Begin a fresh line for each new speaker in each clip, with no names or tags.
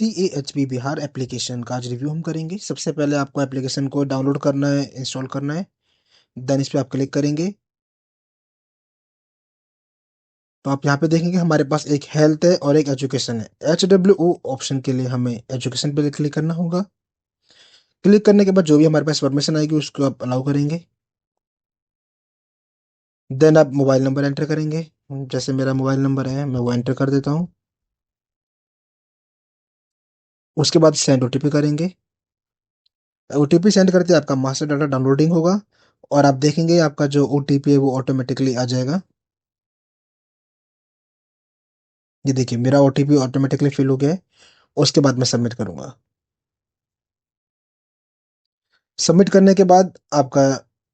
CAHB Bihar application का आज review हम करेंगे। सबसे पहले आपको एप्लीकेशन को डाउनलोड करना है, इंस्टॉल करना है। देन इस पे आप क्लिक करेंगे तो आप यहाँ पे देखेंगे हमारे पास एक हेल्थ है और एक एजुकेशन है। HWO ऑप्शन के लिए हमें एजुकेशन पे क्लिक करना होगा। क्लिक करने के बाद जो भी हमारे पास परमिशन आएगी उसको आप अलाउ करेंगे। देन आप मोबाइल नंबर एंटर करेंगे। जैसे मेरा मोबाइल नंबर है मैं वो एंटर कर देता हूँ। उसके बाद सेंड OTP करेंगे। OTP सेंड करते आपका मास्टर डाटा डाउनलोडिंग होगा और आप देखेंगे आपका जो OTP है वो ऑटोमेटिकली आ जाएगा। ये देखिए मेरा OTP ऑटोमेटिकली फिल हो गया है। उसके बाद मैं सबमिट करूंगा। सबमिट करने के बाद आपका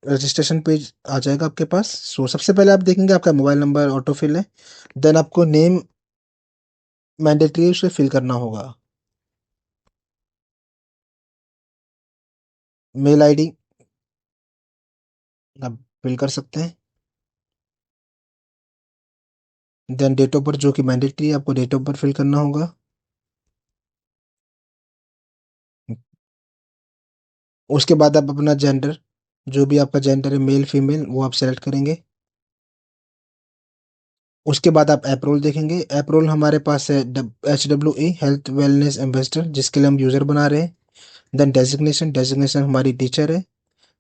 रजिस्ट्रेशन पेज आ जाएगा आपके पास। सो सबसे पहले आप देखेंगे आपका मोबाइल नंबर ऑटो फिल है। देन आपको नेम मैंडेटरी उसे फिल करना होगा। मेल आईडी आप फिल कर सकते हैं। देन डेट ऑफ बर्थ जो कि मैंडेटरी है, आपको डेट ऑफ बर्थ फिल करना होगा। उसके बाद आप अपना जेंडर, जो भी आपका जेंडर है मेल फीमेल, वो आप सेलेक्ट करेंगे। उसके बाद आप एप्रोल देखेंगे। एप्रोल हमारे पास है HWA हेल्थ वेलनेस एम्बेसडर, जिसके लिए हम यूजर बना रहे हैं। देन डेजिग्नेशन, डेजिग्नेशन हमारी टीचर है।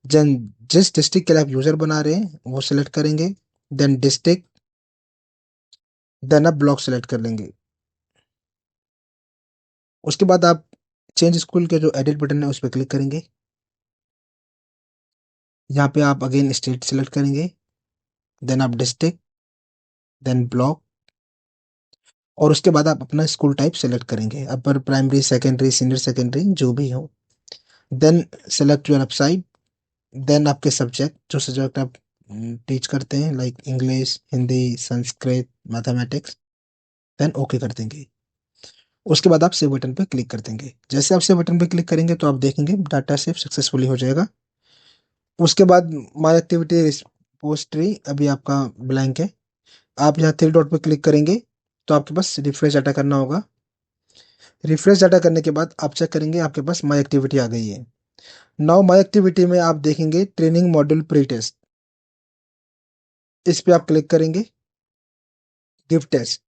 जन जिस डिस्ट्रिक्ट के लिए आप यूजर बना रहे हैं वो सिलेक्ट करेंगे। देन डिस्ट्रिक्ट, देन आप ब्लॉक सेलेक्ट कर लेंगे। उसके बाद आप चेंज स्कूल के जो एडिट बटन है उस पर क्लिक करेंगे। यहाँ पे आप अगेन स्टेट सेलेक्ट करेंगे। देन आप डिस्ट्रिक्ट, देन ब्लॉक, और उसके बाद आप अपना स्कूल टाइप सेलेक्ट करेंगे, upper primary secondary senior secondary जो भी हो। Then select your website. Then आपके सब्जेक्ट, जो सब्जेक्ट आप टीच करते हैं, like English, Hindi, Sanskrit, mathematics, then okay कर देंगे। उसके बाद आप सेव बटन पे क्लिक कर देंगे। जैसे आप सेव बटन पे क्लिक करेंगे तो आप देखेंगे डाटा सेव सक्सेसफुली हो जाएगा। उसके बाद माई एक्टिविटी रिपोजिटरी अभी आपका ब्लैंक है। आप यहाँ थ्री डॉट पे क्लिक करेंगे तो आपके पास रिफ्रेश डाटा करना होगा। रिफ्रेश डाटा करने के बाद आप चेक करेंगे आपके पास माई एक्टिविटी आ गई है। नाउ माई एक्टिविटी में आप देखेंगे ट्रेनिंग मॉड्यूल प्री टेस्ट, इस पे आप क्लिक करेंगे। गिव टेस्ट,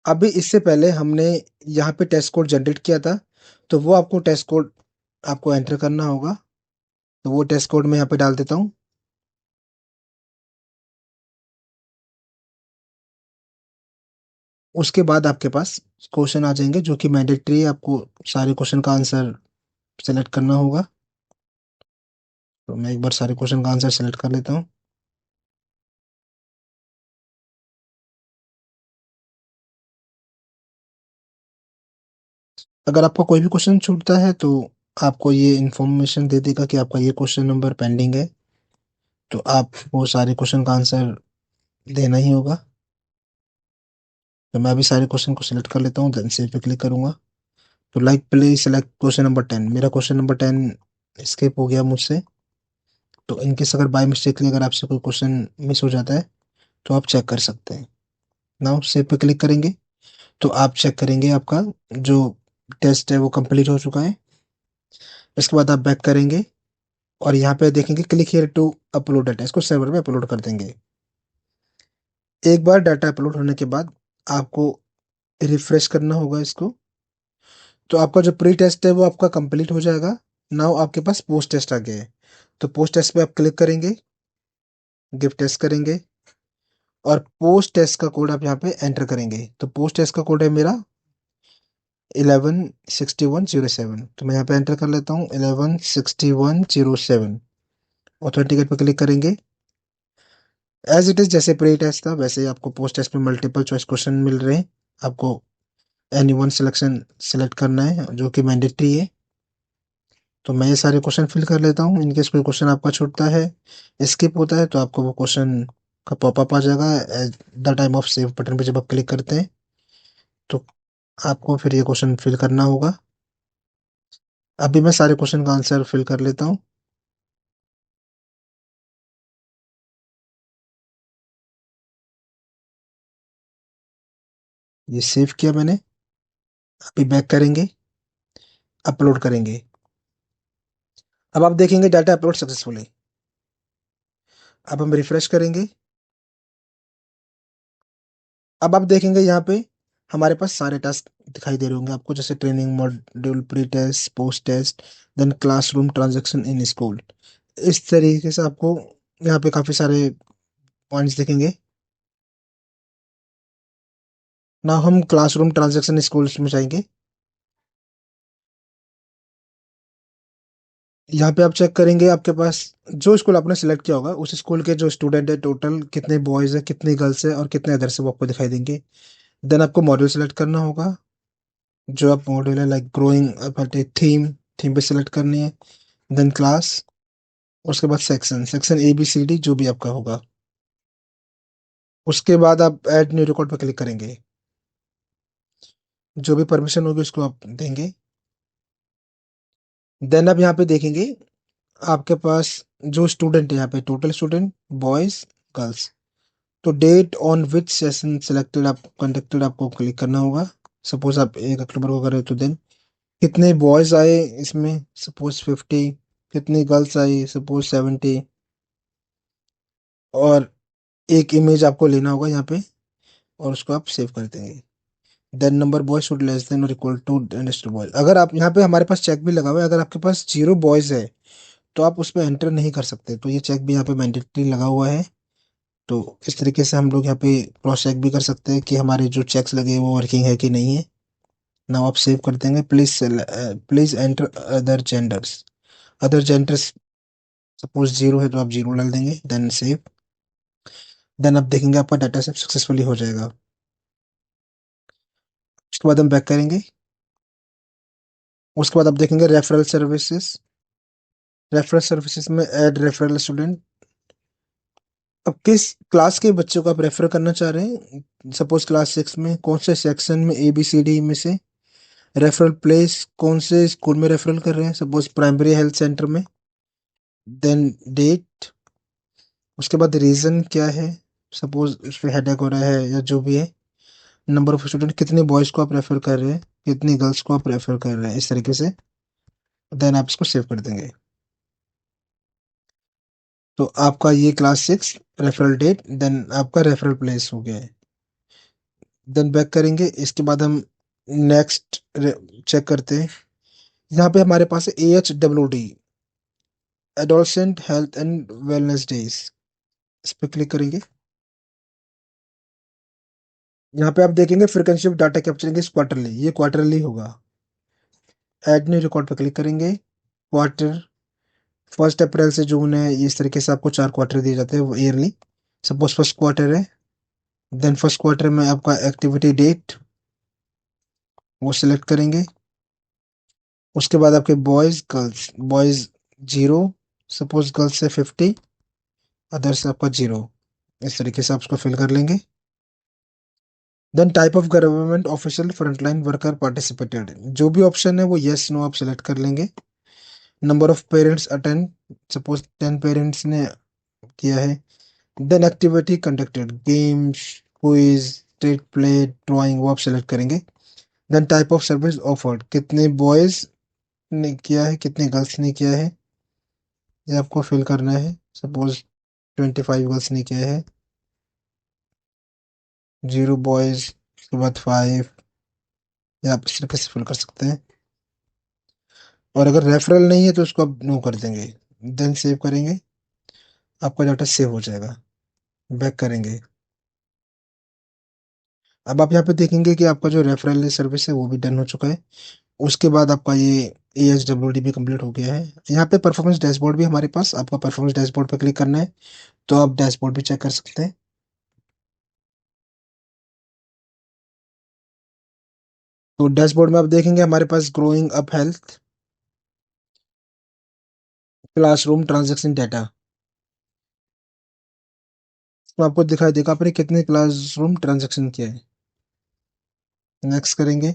अभी इससे पहले हमने यहाँ पे टेस्ट कोड जनरेट किया था, तो वो आपको टेस्ट कोड आपको एंटर करना होगा। तो वो टेस्ट कोड मैं यहाँ पे डाल देता हूँ। उसके बाद आपके पास क्वेश्चन आ जाएंगे जो कि मैंडेटरी है, आपको सारे क्वेश्चन का आंसर सेलेक्ट करना होगा। तो मैं एक बार सारे क्वेश्चन का आंसर सेलेक्ट कर लेता हूँ। अगर आपका कोई भी क्वेश्चन छूटता है तो आपको ये इन्फॉर्मेशन दे देगा कि आपका ये क्वेश्चन नंबर पेंडिंग है, तो आप वो सारे क्वेश्चन का आंसर देना ही होगा। तो मैं अभी सारे क्वेश्चन को सिलेक्ट कर लेता हूँ, देन सेव पे क्लिक करूंगा। तो like please select question number 10। मेरा क्वेश्चन नंबर 10 स्किप हो गया मुझसे। तो इनकेस अगर बाय मिस्टेकली अगर आपसे कोई क्वेश्चन मिस हो जाता है तो आप चेक कर सकते हैं। नाउ सेव पे क्लिक करेंगे तो आप चेक करेंगे आपका जो टेस्ट है वो कंप्लीट हो चुका है। इसके बाद आप बैक करेंगे और यहाँ पे देखेंगे click here to upload data, इसको सर्वर में अपलोड कर देंगे। एक बार डाटा अपलोड होने के बाद आपको रिफ्रेश करना होगा इसको। तो आपका जो प्री टेस्ट है वो आपका कंप्लीट हो जाएगा। नाउ आपके पास पोस्ट टेस्ट आ गया है। तो पोस्ट टेस्ट पे आप क्लिक करेंगे, गिफ्ट टेस्ट करेंगे और पोस्ट टेस्ट का कोड आप यहाँ पे एंटर करेंगे। तो पोस्ट टेस्ट का कोड है मेरा 116107। तो मैं यहाँ पे एंटर कर लेता हूँ 116107। ऑथेंटिकेट पे क्लिक करेंगे। एज इट इज जैसे प्री टेस्ट था वैसे ही आपको पोस्ट टेस्ट में मल्टीपल चॉइस क्वेश्चन मिल रहे हैं। आपको एनी वन सिलेक्शन सेलेक्ट करना है जो कि मैंडेटरी है। तो मैं ये सारे क्वेश्चन फिल कर लेता हूँ। इनकेस कोई क्वेश्चन आपका छूटता है, स्किप होता है, तो आपको वो क्वेश्चन का पॉपअप आ जाएगा at the time of save button पे जब आप क्लिक करते हैं। तो आपको फिर ये क्वेश्चन फिल करना होगा। अभी मैं सारे क्वेश्चन का आंसर फिल कर लेता हूँ। ये सेव किया मैंने। अभी बैक करेंगे, अपलोड करेंगे। अब आप देखेंगे डाटा अपलोड सक्सेसफुली। अब हम रिफ्रेश करेंगे। अब आप देखेंगे यहाँ पे हमारे पास सारे टास्क दिखाई दे रहे होंगे आपको, जैसे training module, pre test, post test, then classroom transaction in school. इस तरीके से आपको यहाँ पे काफी सारे पॉइंट्स दिखेंगे ना। हम क्लासरूम ट्रांजैक्शन स्कूल्स में जाएंगे। यहाँ पे आप चेक करेंगे आपके पास जो स्कूल आपने सेलेक्ट किया होगा उस स्कूल के जो स्टूडेंट है, टोटल कितने बॉयज है, कितनी गर्ल्स है और कितने अदर्स है, वो आपको दिखाई देंगे। देन आपको मॉड्यूल सेलेक्ट करना होगा। जो आप मॉड्यूल है लाइक ग्रोइंग थीम, थीम पे सेलेक्ट करनी है। देन क्लास, उसके बाद section, section A B C D जो भी आपका होगा। उसके बाद आप ऐड न्यू रिकॉर्ड पर क्लिक करेंगे। जो भी परमिशन होगी उसको आप देंगे। देन आप यहाँ पे देखेंगे आपके पास जो स्टूडेंट है, यहाँ पे टोटल स्टूडेंट बॉयज गर्ल्स। तो date on which session selected आप कंडक्टेड आपको क्लिक करना होगा। सपोज आप 1 अक्टूबर को कर रहे हो तो देन कितने बॉयज आए इसमें, सपोज 50। कितनी गर्ल्स आई, सपोज 70। और एक इमेज आपको लेना होगा यहाँ पे और उसको आप सेव कर देंगे। Then number boy should less than और इक्वल टू बॉयज। अगर आप यहाँ पे हमारे पास चेक भी लगा हुआ है, अगर आपके पास 0 बॉयज है तो आप उस पर एंटर नहीं कर सकते, तो ये चेक भी यहाँ पे मैंडेटरी लगा हुआ है। तो इस तरीके से हम लोग यहाँ पे क्रॉस चेक भी कर सकते हैं कि हमारे जो चेक्स लगे हैं वो वर्किंग है कि नहीं है। नाउ आप सेव कर देंगे। Please please enter other genders. Other genders suppose 0 है तो आप 0 डाल देंगे, देन सेव। देन आप देखेंगे आपका डाटा सेव सक्सेसफुली हो जाएगा। उसके बाद हम बैक करेंगे। उसके बाद आप देखेंगे रेफरल सर्विसेज। रेफरल सर्विसेज में ऐड रेफरल स्टूडेंट। अब किस क्लास के बच्चों को आप रेफर करना चाह रहे हैं, सपोज क्लास 6 में कौन से सेक्शन में ए बी सी डी में से। रेफरल प्लेस कौन से स्कूल में रेफरल कर रहे हैं, सपोज प्राइमरी हेल्थ सेंटर में। देन डेट, उसके बाद रीजन क्या है, सपोज उस पर हेडेक हो रहा है या जो भी है। नंबर ऑफ स्टूडेंट, कितने बॉयज को आप रेफर कर रहे हैं, कितनी गर्ल्स को आप रेफर कर रहे हैं, इस तरीके से। देन आप इसको सेव कर देंगे। तो आपका ये क्लास 6 रेफरल डेट, देन आपका रेफरल प्लेस हो गया है। देन बैक करेंगे। इसके बाद हम नेक्स्ट चेक करते हैं। यहाँ पे हमारे पास है AHWD, adolescent health and wellness days. इस पर क्लिक करेंगे। यहाँ पे आप देखेंगे फ्रीक्वेंसी ऑफ डाटा कैप्चरिंग इस क्वार्टरली, ये क्वार्टरली होगा। ऐड न्यू रिकॉर्ड पर क्लिक करेंगे। क्वार्टर, 1 अप्रैल से जून है, इस तरीके से आपको 4 क्वार्टर दिए जाते हैं वो ईयरली। सपोज फर्स्ट क्वार्टर है, देन फर्स्ट क्वार्टर में आपका एक्टिविटी डेट वो सिलेक्ट करेंगे। उसके बाद आपके boys girls, boys 0, suppose girls है 50, अदर्स आपका 0। इस तरीके से आप उसको फिल कर लेंगे। Then type of government official frontline worker participated, जो भी ऑप्शन है वो यस नो आप सिलेक्ट कर लेंगे। Number of parents attend, suppose 10 parents ने किया है। Then activity conducted, games, quiz, state play, drawing, वो आप सेलेक्ट करेंगे। Then type of service offered, कितने बॉयज ने किया है, कितने गर्ल्स ने किया है, ये आपको फिल करना है। सपोज 25 गर्ल्स ने किया है, 0 बॉयज, उसके बाद 5, या आप इस तरीके से फिल कर सकते हैं। और अगर रेफरल नहीं है तो उसको आप नो कर देंगे। देन सेव करेंगे, आपका डाटा सेव हो जाएगा। बैक करेंगे। अब आप यहाँ पे देखेंगे कि आपका जो रेफरल सर्विस है वो भी डन हो चुका है। उसके बाद आपका ये AHWD भी कंप्लीट हो गया है। यहाँ पे परफॉर्मेंस डैशबोर्ड भी हमारे पास, आपका परफॉर्मेंस डैशबोर्ड पर क्लिक करना है तो आप डैशबोर्ड भी चेक कर सकते हैं। तो डैशबोर्ड में आप देखेंगे हमारे पास growing up health, classroom transaction data, तो आपको दिखाई देगा आपने कितने क्लासरूम ट्रांजैक्शन किया है। नेक्स्ट करेंगे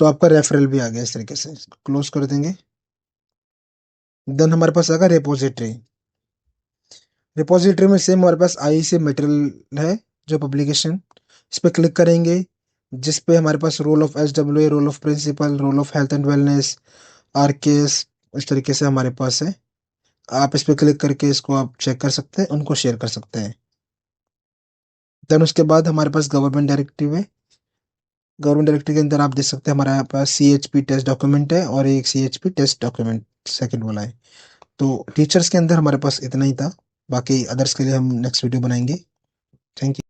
तो आपका रेफरल भी आ गया, इस तरीके से क्लोज कर देंगे। देन हमारे पास आएगा रिपोजिटरी। रिपोजिटरी में सेम हमारे पास आई से मटेरियल है, जो पब्लिकेशन, इस पर क्लिक करेंगे। जिस पे हमारे पास role of SW, role of principal, role of health and wellness, RKS, इस तरीके से हमारे पास है। आप इस पे क्लिक करके इसको आप चेक कर सकते हैं, उनको शेयर कर सकते हैं। देन उसके बाद हमारे पास गवर्नमेंट डायरेक्टिव है। गवर्नमेंट डायरेक्टिव के अंदर आप देख सकते हैं हमारे पास सीएचपी टेस्ट डॉक्यूमेंट है और एक सीएचपी टेस्ट डॉक्यूमेंट सेकंड वाला है। तो टीचर्स के अंदर हमारे पास इतना ही था। बाकी अदर्स के लिए हम नेक्स्ट वीडियो बनाएंगे। Thank you.